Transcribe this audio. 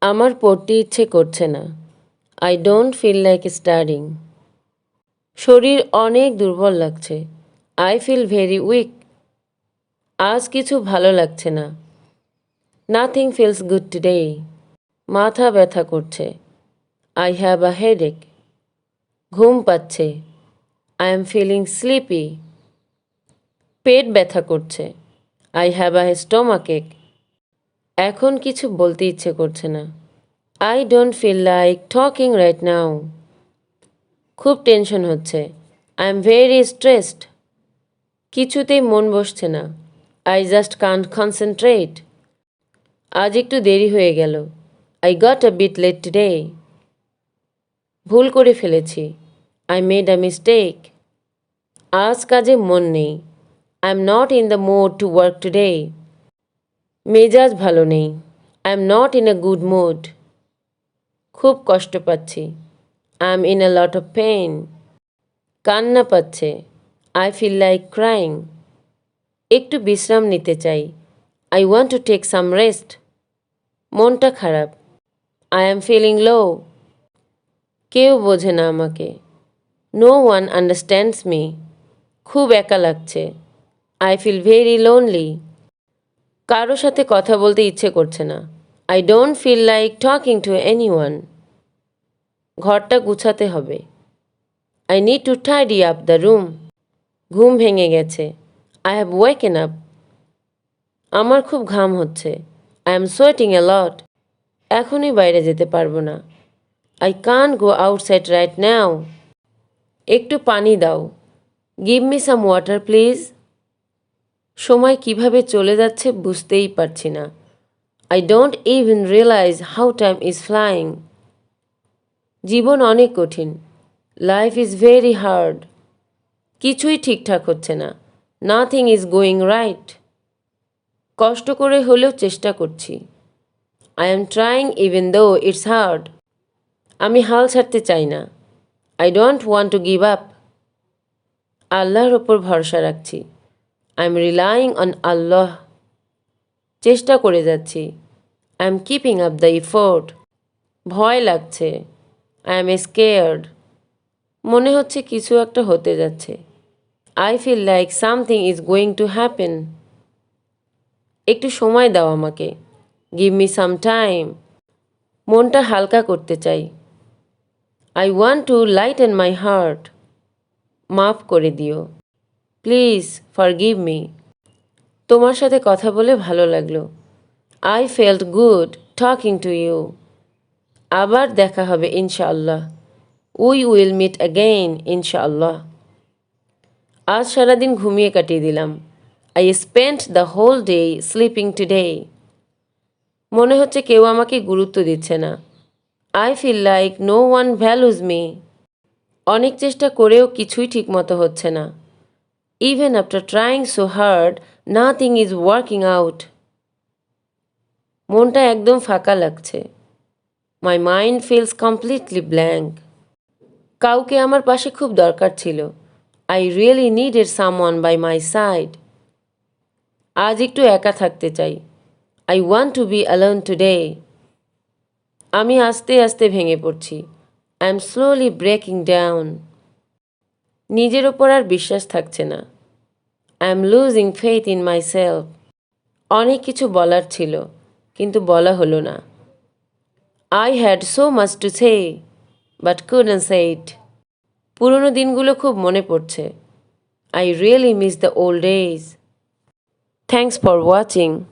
আমার পড়তে ইচ্ছে করছে না। I don't feel like studying. শরীর অনেক দুর্বল লাগছে। I feel very weak. আজ কিছু ভালো লাগছে না। Nothing feels good today. মাথা ব্যথা করছে। I have a headache. ঘুম পাচ্ছে। I am feeling sleepy. পেট ব্যথা করছে। আই হ্যাভ আ স্টোমাক এক। এখন কিছু বলতে ইচ্ছে করছে না। I don't feel like talking right now. খুব টেনশন হচ্ছে। I am very stressed. কিছুতেই মন বসছে না। I just can't concentrate. আজ একটু দেরি হয়ে গেল। I got a bit late today. ভুল করে ফেলেছি। I made a mistake. আজ কাজে মন নেই। I am not in the mood to work today. মেজাজ ভালো নেই। I am not in a good mood. খুব কষ্ট পাচ্ছি। I am in a lot of pain. কান্না পাচ্ছে। I feel like crying. একটু বিশ্রাম নিতে চাই। I want to take some rest. মনটা খারাপ। I am feeling low. কেউ বোঝে না আমাকে। No one understands me. খুব একা লাগছে। I feel very lonely. কারো সাথে কথা বলতে ইচ্ছে করছে না। I don't feel like talking to anyone. ঘরটা গুছাতে হবে। I need to tidy up the room. ঘুম ভেঙে গেছে। I have woken up. আমার খুব ঘাম হচ্ছে। I am sweating a lot. এখনই বাইরে যেতে পারবো না। I can't go outside right now. একটু পানি দাও। Give me some water please. সময় কিভাবে চলে যাচ্ছে বুঝতেই পারছি না। I don't even realize how time is flying. জীবন অনেক কঠিন। Life is very hard. কিছুই ঠিকঠাক হচ্ছে না। Nothing is going right. কষ্ট করে হলেও চেষ্টা করছি। I am trying even though it's hard. আমি হাল ছাড়তে চাই না। I don't want to give up. আল্লাহর ওপর ভরসা রাখছি। I am relying on Allah. চেষ্টা করে যাচ্ছি। I am keeping up the effort. ভয় লাগছে। I am scared. মনে হচ্ছে কিছু একটা হতে যাচ্ছে। I feel like something is going to happen. একটু সময় দাও আমাকে। Give me some time. মনটা হালকা করতে চাই। I want to lighten my heart. মাফ করে দিও। Please forgive me. তোমার সাথে কথা বলে ভালো লাগলো। I felt good talking to you. আবার দেখা হবে ইনশাআল্লাহ। উই উইল মিট অ্যাগেইন ইনশাআল্লাহ। আজ সারাদিন ঘুমিয়ে কাটিয়ে দিলাম। I spent the whole day sleeping today. মনে হচ্ছে কেউ আমাকে গুরুত্ব দিচ্ছে না। I feel like no one values me. অনেক চেষ্টা করেও কিছুই ঠিকমতো হচ্ছে না। Even after trying so hard nothing is working out. মনটা একদম ফাঁকা লাগছে। My mind feels completely blank. কাউকে আমার পাশে খুব দরকার ছিল। I really needed someone by my side. আজ একটু একা থাকতে চাই। I want two be alone today. আমি আস্তে আস্তে ভেঙে পড়ছি। I am slowly breaking down. নিজের ওপর আর বিশ্বাস থাকছে না। I am losing faith in my self. অনেক কিছু বলার ছিল, কিন্তু বলা হলো না। I had so much to say but couldn't say it. পুরনো দিনগুলো খুব মনে পড়ছে। I really miss the old days. Thanks for watching.